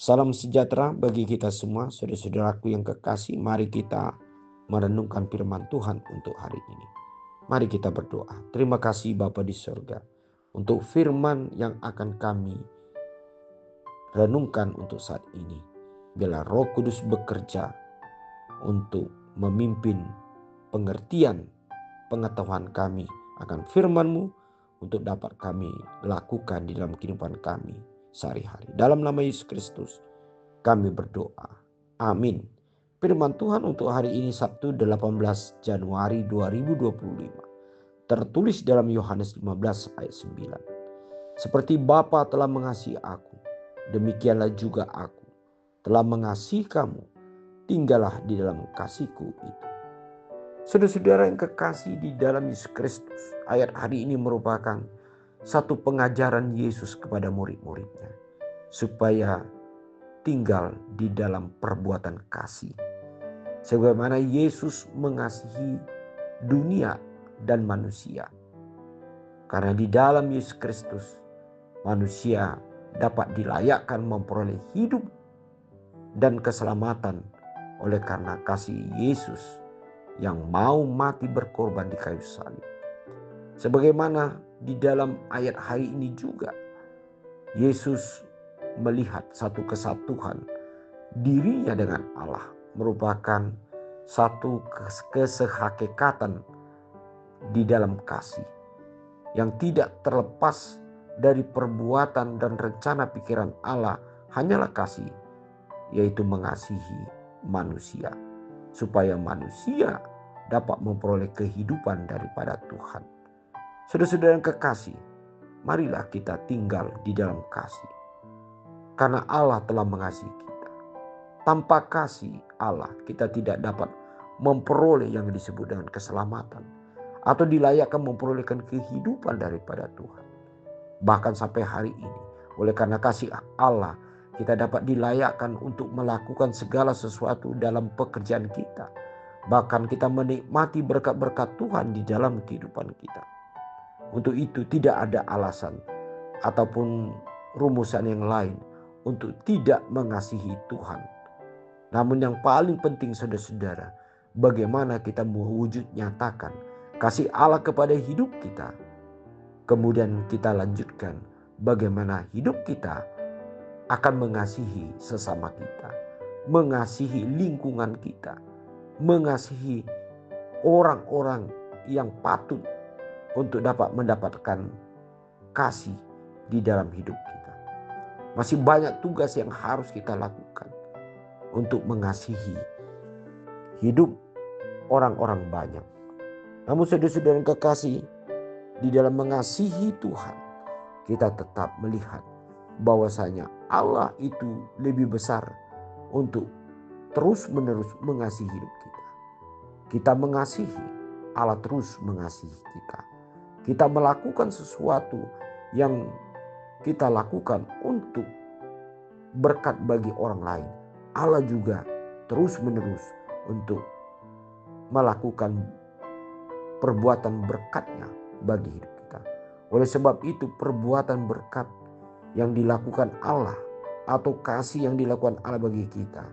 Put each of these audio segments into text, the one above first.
Salam sejahtera bagi kita semua, saudara-saudaraku yang kekasih. Mari kita merenungkan firman Tuhan untuk hari ini. Mari kita berdoa. Terima kasih Bapa di sorga untuk firman yang akan kami renungkan untuk saat ini. Biarlah Roh Kudus bekerja untuk memimpin pengertian pengetahuan kami akan firman-Mu untuk dapat kami lakukan di dalam kehidupan kami sehari-hari. Dalam nama Yesus Kristus kami berdoa. Amin. Firman Tuhan untuk hari ini Sabtu 18 Januari 2025. Tertulis dalam Yohanes 15 ayat 9. Seperti Bapa telah mengasihi aku, demikianlah juga aku telah mengasihi kamu. Tinggallah di dalam kasih-Ku itu. Saudara-saudara yang kekasih di dalam Yesus Kristus, ayat hari ini merupakan satu pengajaran Yesus kepada murid-muridnya supaya tinggal di dalam perbuatan kasih. Sebagaimana Yesus mengasihi dunia dan manusia. Karena di dalam Yesus Kristus manusia dapat dilayakkan memperoleh hidup dan keselamatan oleh karena kasih Yesus yang mau mati berkorban di kayu salib. Sebagaimana di dalam ayat hari ini juga Yesus melihat satu kesatuan dirinya dengan Allah merupakan satu kesehakikatan di dalam kasih yang tidak terlepas dari perbuatan dan rencana pikiran Allah hanyalah kasih, yaitu mengasihi manusia supaya manusia dapat memperoleh kehidupan daripada Tuhan. Saudara-saudara yang kekasih, marilah kita tinggal di dalam kasih. Karena Allah telah mengasihi kita. Tanpa kasih Allah kita tidak dapat memperoleh yang disebut dengan keselamatan. Atau dilayakkan memperolehkan kehidupan daripada Tuhan. Bahkan sampai hari ini. Oleh karena kasih Allah kita dapat dilayakkan untuk melakukan segala sesuatu dalam pekerjaan kita. Bahkan kita menikmati berkat-berkat Tuhan di dalam kehidupan kita. Untuk itu tidak ada alasan ataupun rumusan yang lain untuk tidak mengasihi Tuhan. Namun yang paling penting saudara-saudara, bagaimana kita mewujud nyatakan kasih Allah kepada hidup kita. Kemudian kita lanjutkan bagaimana hidup kita akan mengasihi sesama kita, mengasihi lingkungan kita, mengasihi orang-orang yang patut untuk dapat mendapatkan kasih di dalam hidup kita. Masih banyak tugas yang harus kita lakukan untuk mengasihi hidup orang-orang banyak. Namun saudara-saudara yang kekasih, di dalam mengasihi Tuhan, kita tetap melihat bahwasanya Allah itu lebih besar untuk terus-menerus mengasihi hidup kita. Kita mengasihi, Allah terus mengasihi kita. Kita melakukan sesuatu yang kita lakukan untuk berkat bagi orang lain. Allah juga terus-menerus untuk melakukan perbuatan berkatnya bagi hidup kita. Oleh sebab itu perbuatan berkat yang dilakukan Allah atau kasih yang dilakukan Allah bagi kita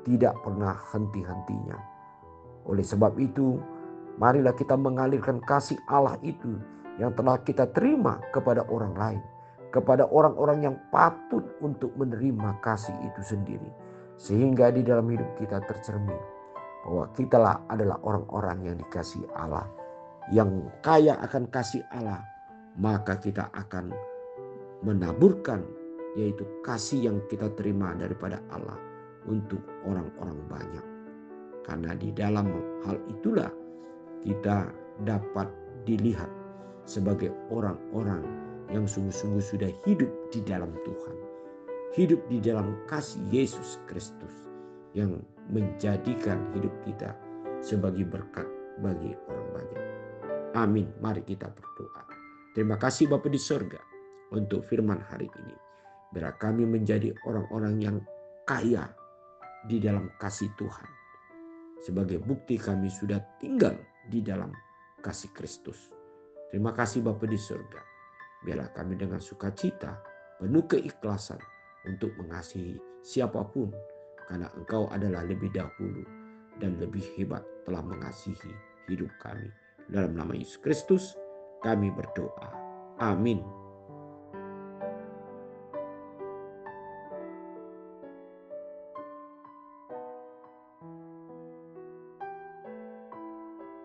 tidak pernah henti-hentinya. Oleh sebab itu marilah kita mengalirkan kasih Allah itu yang telah kita terima kepada orang lain. Kepada orang-orang yang patut untuk menerima kasih itu sendiri. Sehingga di dalam hidup kita tercermin bahwa kitalah adalah orang-orang yang dikasihi Allah. Yang kaya akan kasih Allah. Maka kita akan menaburkan yaitu kasih yang kita terima daripada Allah untuk orang-orang banyak. Karena di dalam hal itulah kita dapat dilihat sebagai orang-orang yang sungguh-sungguh sudah hidup di dalam Tuhan. Hidup di dalam kasih Yesus Kristus yang menjadikan hidup kita sebagai berkat bagi orang banyak. Amin. Mari kita berdoa. Terima kasih Bapa di sorga untuk firman hari ini. Biar kami menjadi orang-orang yang kaya di dalam kasih Tuhan. Sebagai bukti kami sudah tinggal di dalam kasih Kristus. Terima kasih Bapa di surga. Biarlah kami dengan sukacita, penuh keikhlasan untuk mengasihi siapapun, karena Engkau adalah lebih dahulu dan lebih hebat telah mengasihi hidup kami. Dalam nama Yesus Kristus kami berdoa. Amin.